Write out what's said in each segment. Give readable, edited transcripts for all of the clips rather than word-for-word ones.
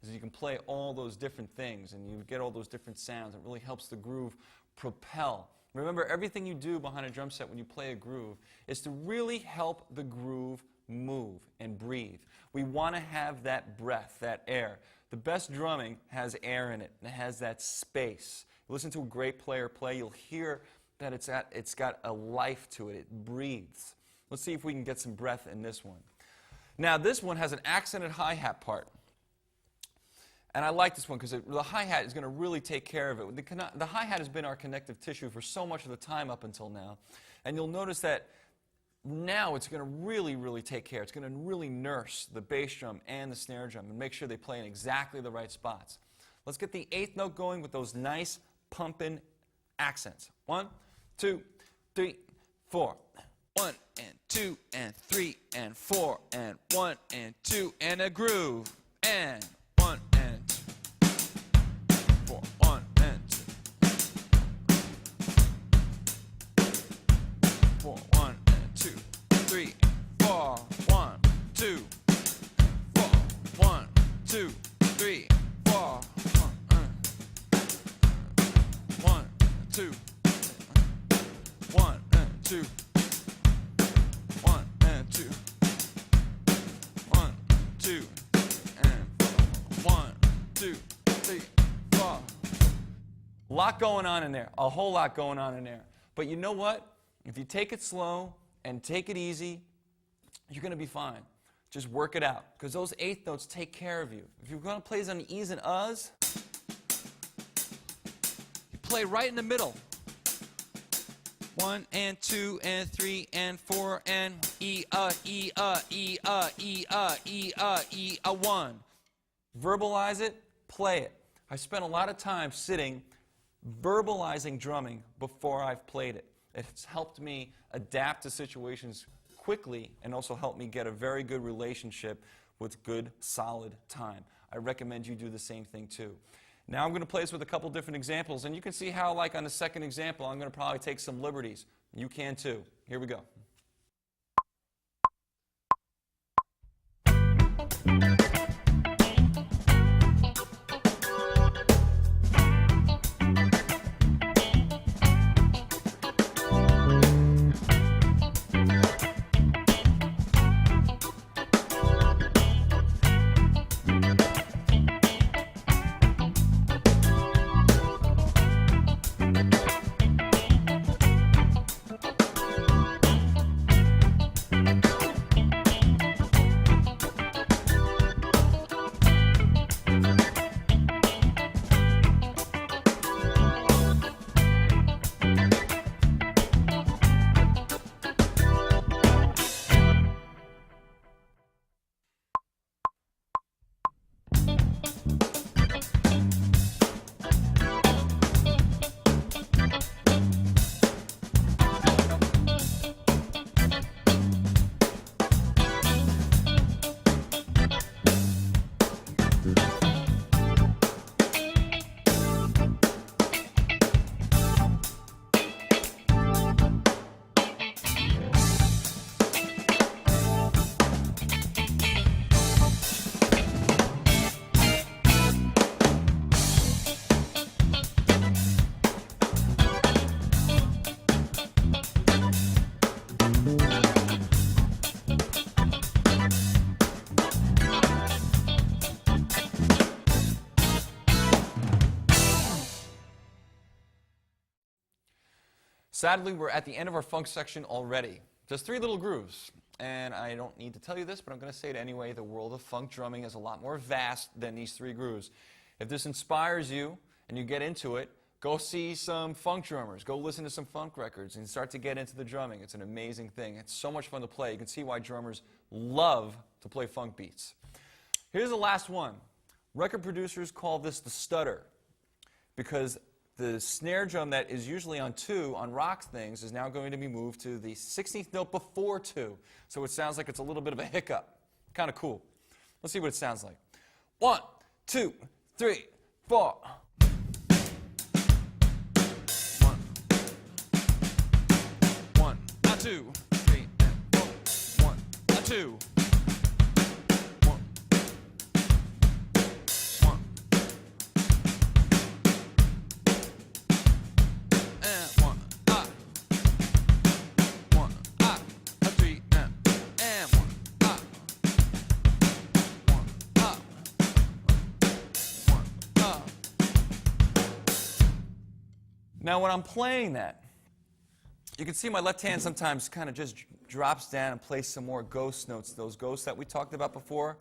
because you can play all those different things and you get all those different sounds. It really helps the groove propel. Remember, everything you do behind a drum set when you play a groove is to really help the groove move and breathe. We want to have that breath, that air. The best drumming has air in it, and it has that space. You listen to a great player play, you'll hear that it's got a life to it. It breathes. Let's see if we can get some breath in this one. Now, this one has an accented hi-hat part. And I like this one because the hi-hat is going to really take care of it. The hi-hat has been our connective tissue for so much of the time up until now. And you'll notice that now it's going to really, really take care. It's going to really nurse the bass drum and the snare drum and make sure they play in exactly the right spots. Let's get the 8th note going with those nice pumping accents. 1, 2, 3, 4. 1 and 2 and 3 and 4 and 1 and 2 and a groove. And 1 and 2, 4, 1 and 2, 4, 1 and 2, 3, 4, 1, 2, 4, 1, 2, 3, 4, 1, 2, 1 and 2, 1 and 2, 1, 2, and 1, 2, 3, 4. A lot going on in there, a whole lot going on in there. But you know what? If you take it slow and take it easy, you're going to be fine. Just work it out, because those 8th notes take care of you. If you're going to play on E's and U's, you play right in the middle. 1 and 2 and 3 and 4 and E, E, E, E, E, E, 1. Verbalize it, play it. I spent a lot of time sitting, verbalizing drumming before I've played it. It's helped me adapt to situations quickly and also helped me get a very good relationship with good, solid time. I recommend you do the same thing too. Now I'm going to play this with a couple different examples, and you can see how, like on the second example, I'm going to probably take some liberties. You can too. Here we go. Sadly, we're at the end of our funk section already. Just 3 little grooves. And I don't need to tell you this, but I'm going to say it anyway. The world of funk drumming is a lot more vast than these 3 grooves. If this inspires you and you get into it, go see some funk drummers. Go listen to some funk records and start to get into the drumming. It's an amazing thing. It's so much fun to play. You can see why drummers love to play funk beats. Here's the last one. Record producers call this the stutter, because the snare drum that is usually on 2 on rock things is now going to be moved to the 16th note before 2. So it sounds like it's a little bit of a hiccup. Kind of cool. Let's see what it sounds like. 1, 2, 3, 4. 1, 2, 3, and 4. 1, 2. 1, Now when I'm playing that, you can see my left hand sometimes kind of just drops down and plays some more ghost notes, those ghosts that we talked about before.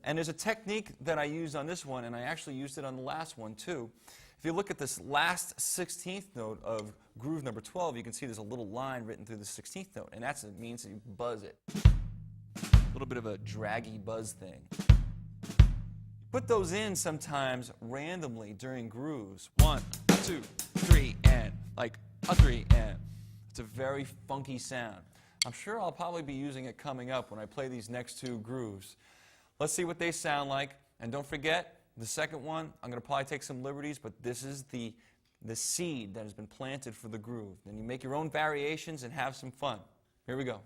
And there's a technique that I used on this one, and I actually used it on the last one too. If you look at this last 16th note of groove number 12, you can see there's a little line written through the 16th note, and that means that you buzz it. A little bit of a draggy buzz thing. Put those in sometimes randomly during grooves. 1, 2, 3, and like a 3, and it's a very funky sound. I'm sure I'll probably be using it coming up when I play these next two grooves. Let's see what they sound like, and don't forget, the second one, I'm going to probably take some liberties, but this is the seed that has been planted for the groove. Then you make your own variations and have some fun. Here we go.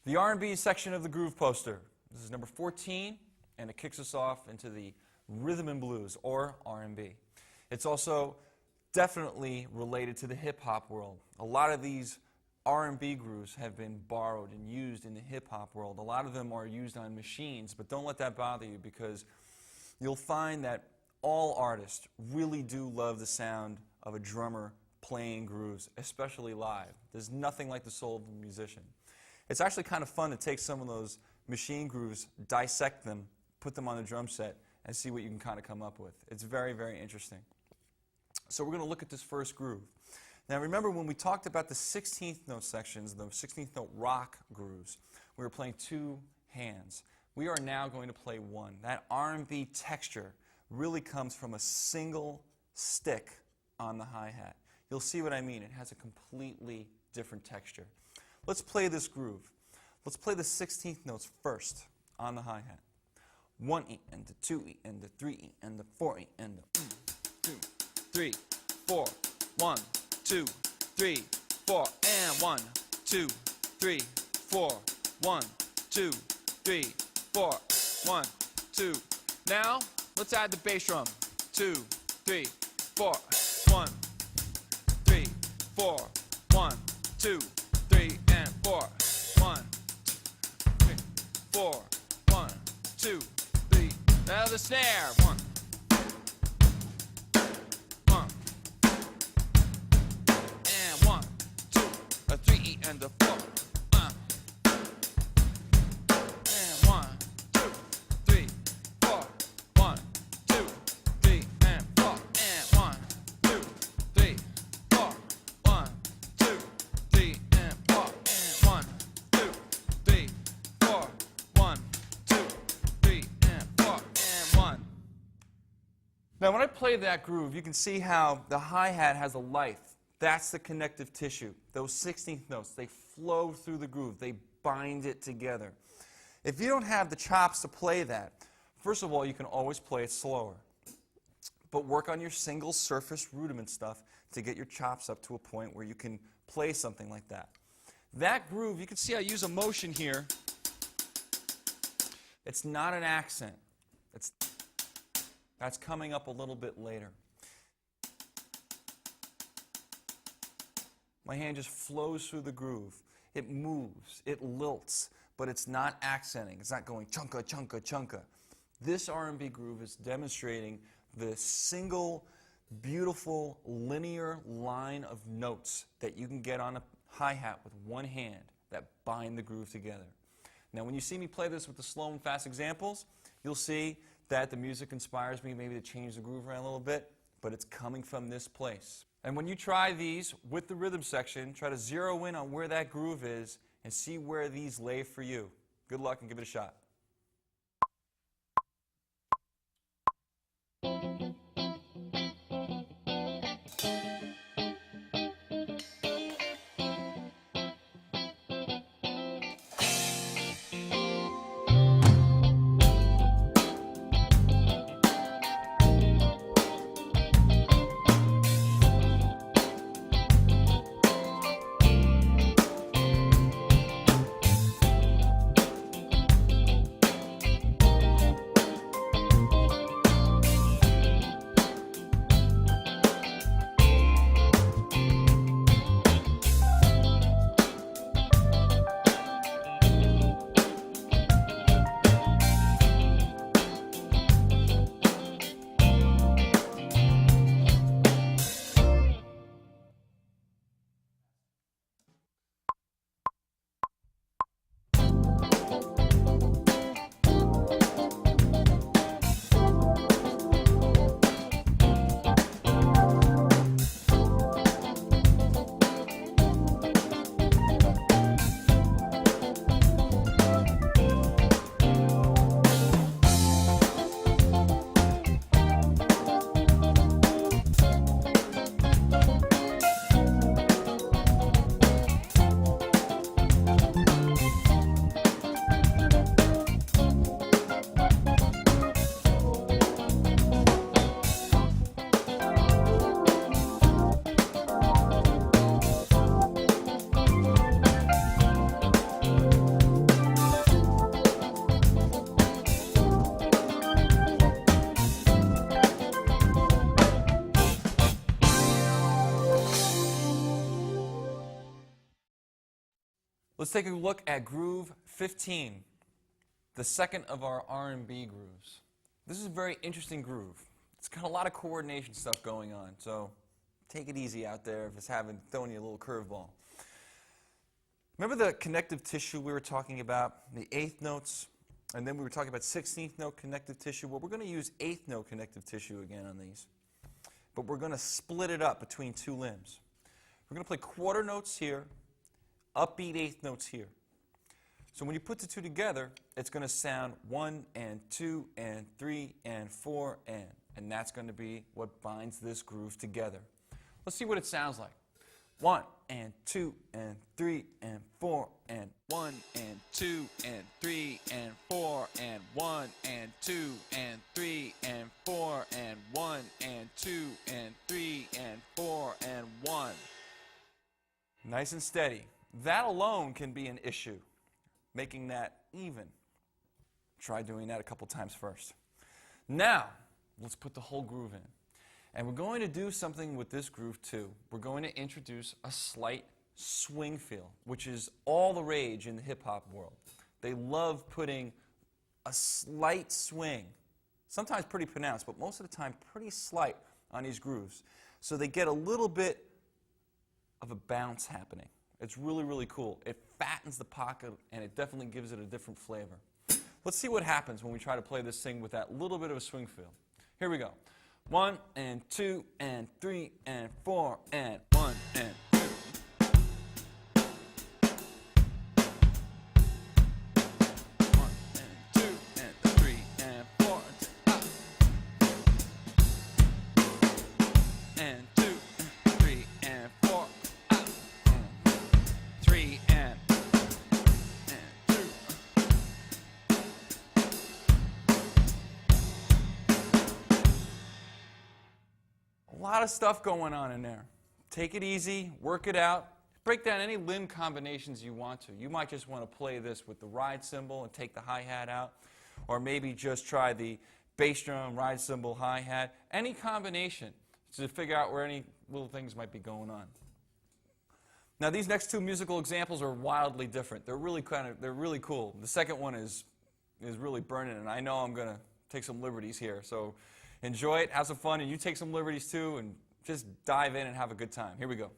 The R&B section of the groove poster. This is number 14, and it kicks us off into the rhythm and blues, or R&B. It's also definitely related to the hip-hop world. A lot of these R&B grooves have been borrowed and used in the hip-hop world. A lot of them are used on machines, but don't let that bother you, because you'll find that all artists really do love the sound of a drummer playing grooves, especially live. There's nothing like the soul of a musician. It's actually kind of fun to take some of those machine grooves, dissect them, put them on the drum set, and see what you can kind of come up with. It's very, very interesting. So we're going to look at this first groove. Now remember, when we talked about the 16th note sections, the 16th note rock grooves, we were playing two hands. We are now going to play one. That R&B texture really comes from a single stick on the hi-hat. You'll see what I mean. It has a completely different texture. Let's play this groove. Let's play the 16th notes first on the hi-hat. 1E and the 2E and the 3E and the 4E and the 2, 3, 4. 1, 2, 3, 4, and 1, 2, 3, 4. 1, 2, 3, 4. 1, 2. Now let's add the bass drum. 2, 3, 4. 1, 3, 4. 1, 2, 3, and 4. 1, 2, 3, 4. 1, 2, 3. Now the snare. 1, 1, and 1, 2, a 3E and a 4. And 1, 2, 3, 4. 1, 2, 3, and 4. And 1, 2, 3, 4. 1, 2, 3, and 4. And 1, 2, 3, 4. 1, 2, 3, and 4. And 1. Now when I play that groove, you can see how the hi-hat has a life. That's the connective tissue. Those 16th notes, they flow through the groove. They bind it together. If you don't have the chops to play that, first of all, you can always play it slower. But work on your single surface rudiment stuff to get your chops up to a point where you can play something like that. That groove, you can see I use a motion here. It's not an accent. That's coming up a little bit later. My hand just flows through the groove. It moves, it lilts, but it's not accenting. It's not going chunka, chunka, chunka. This R&B groove is demonstrating the single, beautiful, linear line of notes that you can get on a hi-hat with one hand that bind the groove together. Now, when you see me play this with the slow and fast examples, you'll see that the music inspires me maybe to change the groove around a little bit, but it's coming from this place. And when you try these with the rhythm section, try to zero in on where that groove is and see where these lay for you. Good luck and give it a shot. Let's take a look at groove 15, the second of our R&B grooves. This is a very interesting groove. It's got a lot of coordination stuff going on, so take it easy out there if it's throwing you a little curveball. Remember the connective tissue we were talking about, the eighth notes, and then we were talking about 16th note connective tissue? Well, we're going to use eighth note connective tissue again on these, but we're going to split it up between two limbs. We're going to play quarter notes here, upbeat eighth notes here. So when you put the two together, it's going to sound 1 and 2 and 3 and 4 and that's going to be what binds this groove together. Let's see what it sounds like. 1 and 2 and 3 and 4 and 1 and 2 and 3 and 4 and 1 and 2 and 3 and 4 and 1 and 2 and 3 and 4 and 1. Nice and steady. That alone can be an issue, making that even. Try doing that a couple times first. Now, let's put the whole groove in. And we're going to do something with this groove too. We're going to introduce a slight swing feel, which is all the rage in the hip-hop world. They love putting a slight swing, sometimes pretty pronounced, but most of the time pretty slight on these grooves. So they get a little bit of a bounce happening. It's really, really cool. It fattens the pocket, and it definitely gives it a different flavor. Let's see what happens when we try to play this thing with that little bit of a swing feel. Here we go. 1 and 2 and 3 and 4 and 1 and 2. 1 and 2 and 3 and 4 and 2 and 3 and 4 3 and 2 of stuff going on in there. Take it easy, work it out. Break down any limb combinations you want to. You might just want to play this with the ride cymbal and take the hi-hat out, or maybe just try the bass drum, ride cymbal, hi-hat, any combination to figure out where any little things might be going on. Now these next two musical examples are wildly different. They're really cool. The second one is really burning, and I know I'm going to take some liberties here. So enjoy it, have some fun, and you take some liberties too, and just dive in and have a good time. Here we go.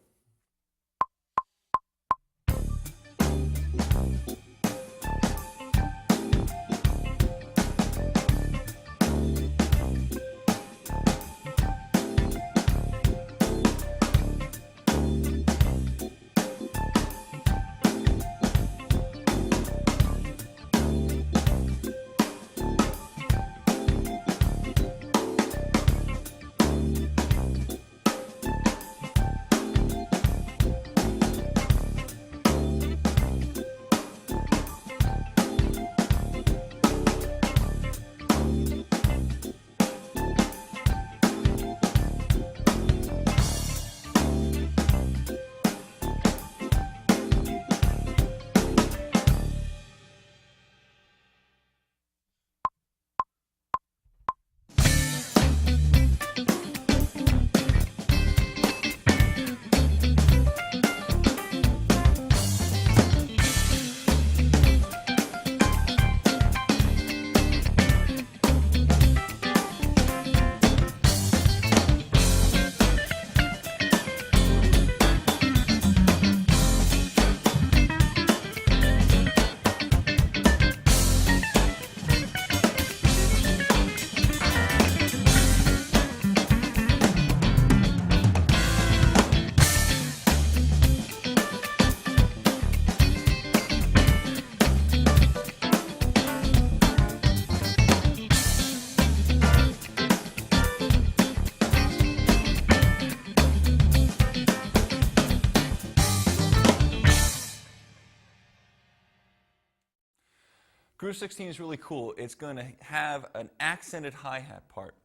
Groove 16 is really cool. It's going to have an accented hi-hat part.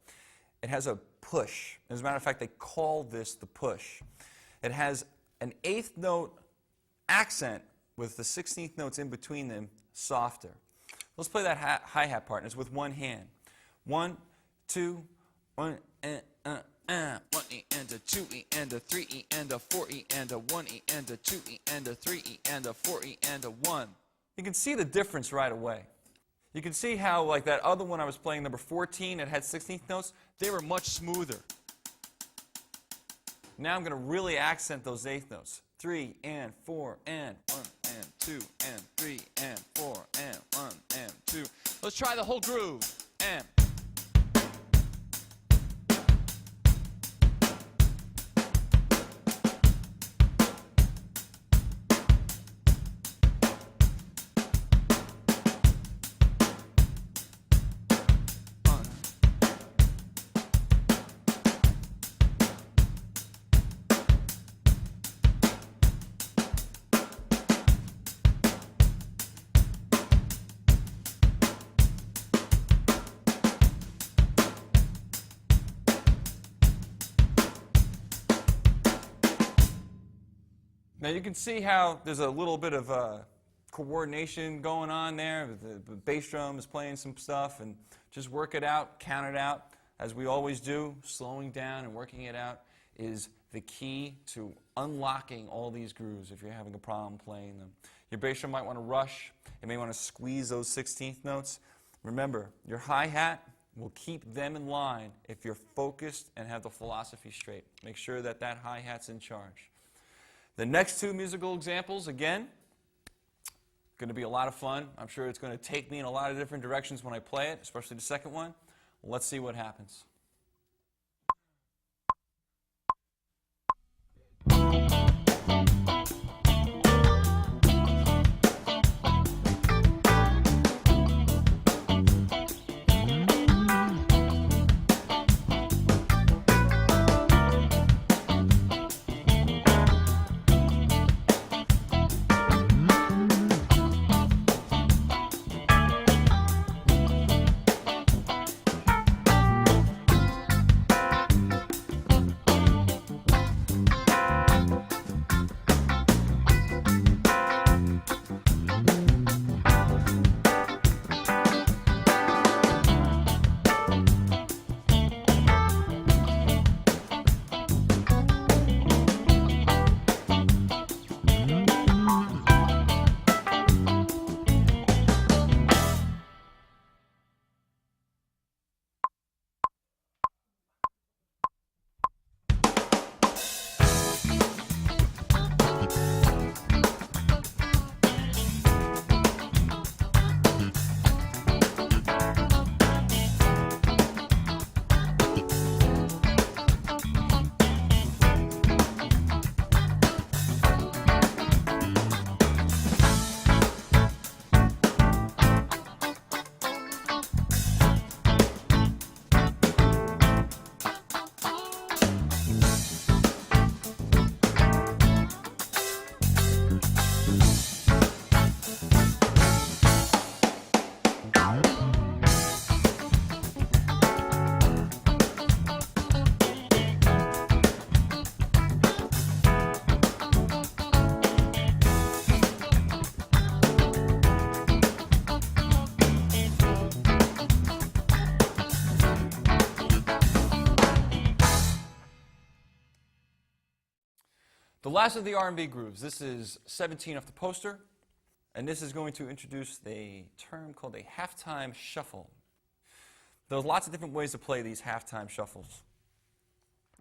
It has a push. As a matter of fact, they call this the push. It has an 8th note accent with the 16th notes in between them softer. Let's play that hi-hat part, and it's with one hand. 1, 2, 1, 1 E and a 2 E and a 3 E and a 4 E and a 1 E and a 2 E and a 3 E and a 4 E and a 1. You can see the difference right away. You can see how, like that other one I was playing, number 14, it had 16th notes. They were much smoother. Now I'm going to really accent those 8th notes. 3 and 4 and 1 and 2 and 3 and 4 and 1 and 2. Let's try the whole groove. And now you can see how there's a little bit of coordination going on there. The bass drum is playing some stuff, and just work it out, count it out, as we always do. Slowing down and working it out is the key to unlocking all these grooves if you're having a problem playing them. Your bass drum might want to rush. It may want to squeeze those 16th notes. Remember, your hi-hat will keep them in line if you're focused and have the philosophy straight. Make sure that that hi-hat's in charge. The next two musical examples, again, going to be a lot of fun. I'm sure it's going to take me in a lot of different directions when I play it, especially the second one. Let's see what happens. last of the R&B grooves. This is 17 off the poster, and this is going to introduce a term called a halftime shuffle. There's lots of different ways to play these halftime shuffles.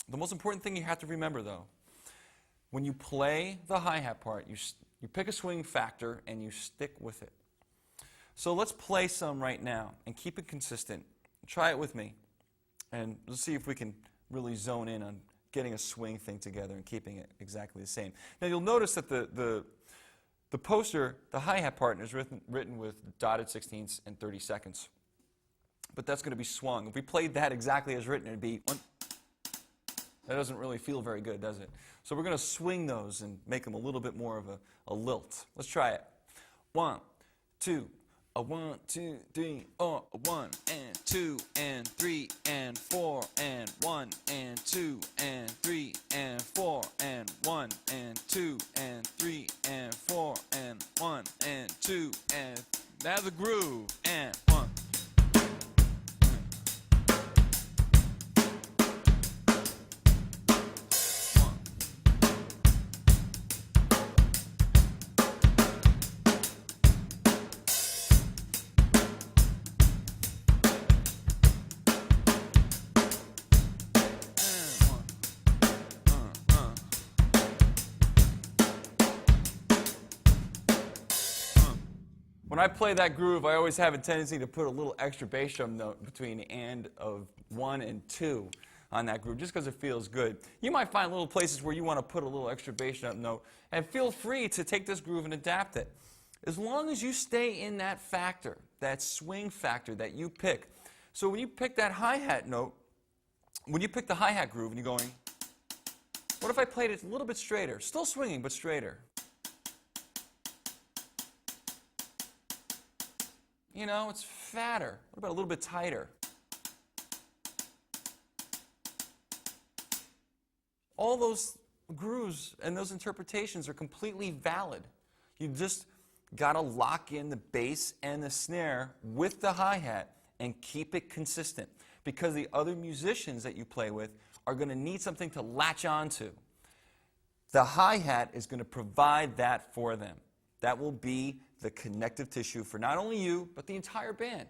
The most important thing you have to remember, though, when you play the hi-hat part, you pick a swing factor and you stick with it. So let's play some right now and keep it consistent. Try it with me, and let's see if we can really zone in on getting a swing thing together and keeping it exactly the same. Now you'll notice that the poster, the hi-hat part is written with dotted 16ths and 30 seconds. But that's going to be swung. If we played that exactly as written, it'd be one. That doesn't really feel very good, does it? So we're going to swing those and make them a little bit more of a lilt. Let's try it. 1, 2, 1, 2, 3, 1 and 2 and 3 and 4 and 1 and 2 and 3 and 4 and 1 and 2 and 3 and 4 and 1 and 2 and now the groove and 1. When I play that groove, I always have a tendency to put a little extra bass drum note between the end of 1 and 2 on that groove, just because it feels good. You might find little places where you want to put a little extra bass drum note, and feel free to take this groove and adapt it. As long as you stay in that factor, that swing factor that you pick. So when you pick that hi-hat note, when you pick the hi-hat groove and you're going, what if I played it a little bit straighter? Still swinging, but straighter. You know, it's fatter. What about a little bit tighter? All those grooves and those interpretations are completely valid. You just got to lock in the bass and the snare with the hi-hat and keep it consistent, because the other musicians that you play with are going to need something to latch onto. The hi-hat is going to provide that for them. That will be the connective tissue for not only you, but the entire band.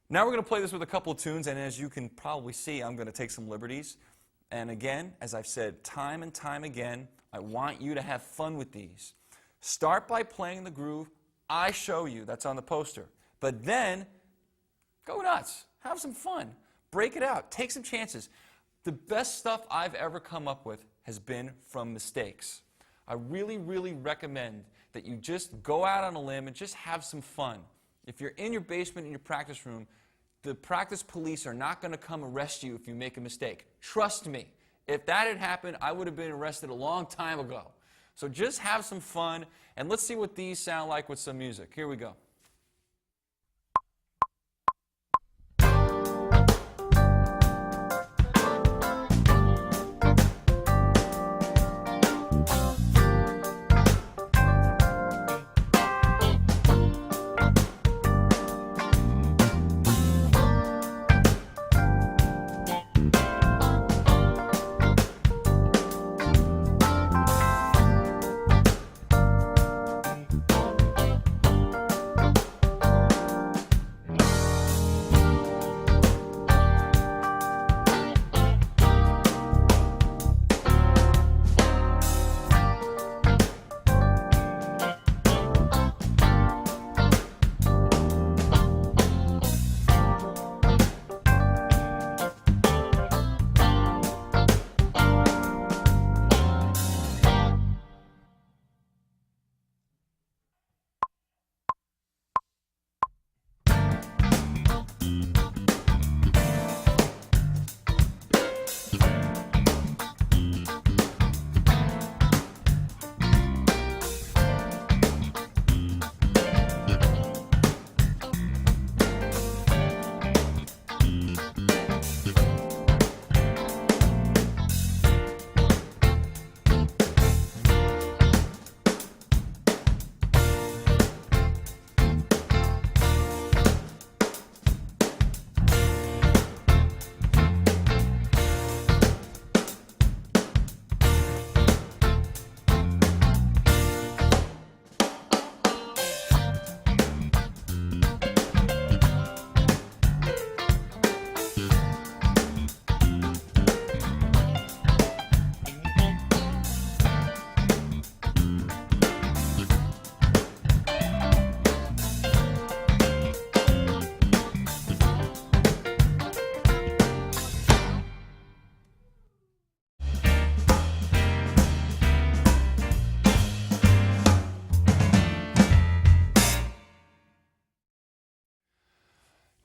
Now we're going to play this with a couple of tunes, and as you can probably see, I'm going to take some liberties. And again, as I've said time and time again, I want you to have fun with these. Start by playing the groove I show you, that's on the poster. But then, go nuts. Have some fun. Break it out. Take some chances. The best stuff I've ever come up with has been from mistakes. I really, really recommend that you just go out on a limb and just have some fun. If you're in your basement, in your practice room, the practice police are not going to come arrest you if you make a mistake. Trust me. If that had happened, I would have been arrested a long time ago. So just have some fun, and let's see what these sound like with some music. Here we go.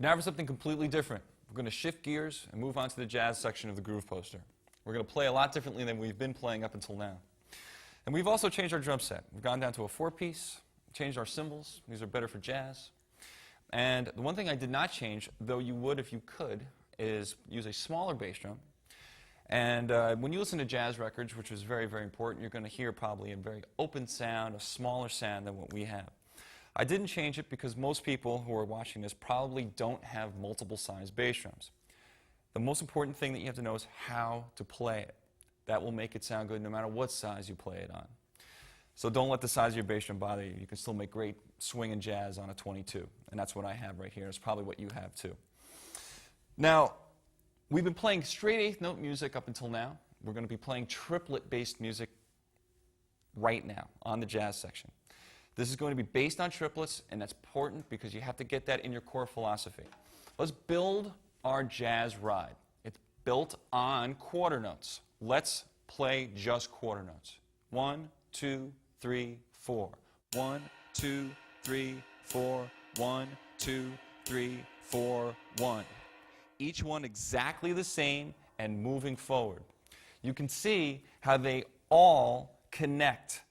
Now for something completely different. We're going to shift gears and move on to the jazz section of the groove poster. We're going to play a lot differently than we've been playing up until now. And we've also changed our drum set. We've gone down to a 4-piece, changed our cymbals. These are better for jazz. And the one thing I did not change, though you would if you could, is use a smaller bass drum. And when you listen to jazz records, which is very, very important, you're going to hear probably a very open sound, a smaller sound than what we have. I didn't change it because most people who are watching this probably don't have multiple size bass drums. The most important thing that you have to know is how to play it. That will make it sound good no matter what size you play it on. So don't let the size of your bass drum bother you. You can still make great swing and jazz on a 22. And that's what I have right here. It's probably what you have too. Now, we've been playing straight eighth note music up until now. We're going to be playing triplet-based music right now on the jazz section. This is going to be based on triplets, and that's important because you have to get that in your core philosophy. Let's build our jazz ride. It's built on quarter notes. Let's play just quarter notes. 1, 2, 3, 4. 1, 2, 3, 4. 1, 2, 3, 4, 1. Each one exactly the same and moving forward. You can see how they all connect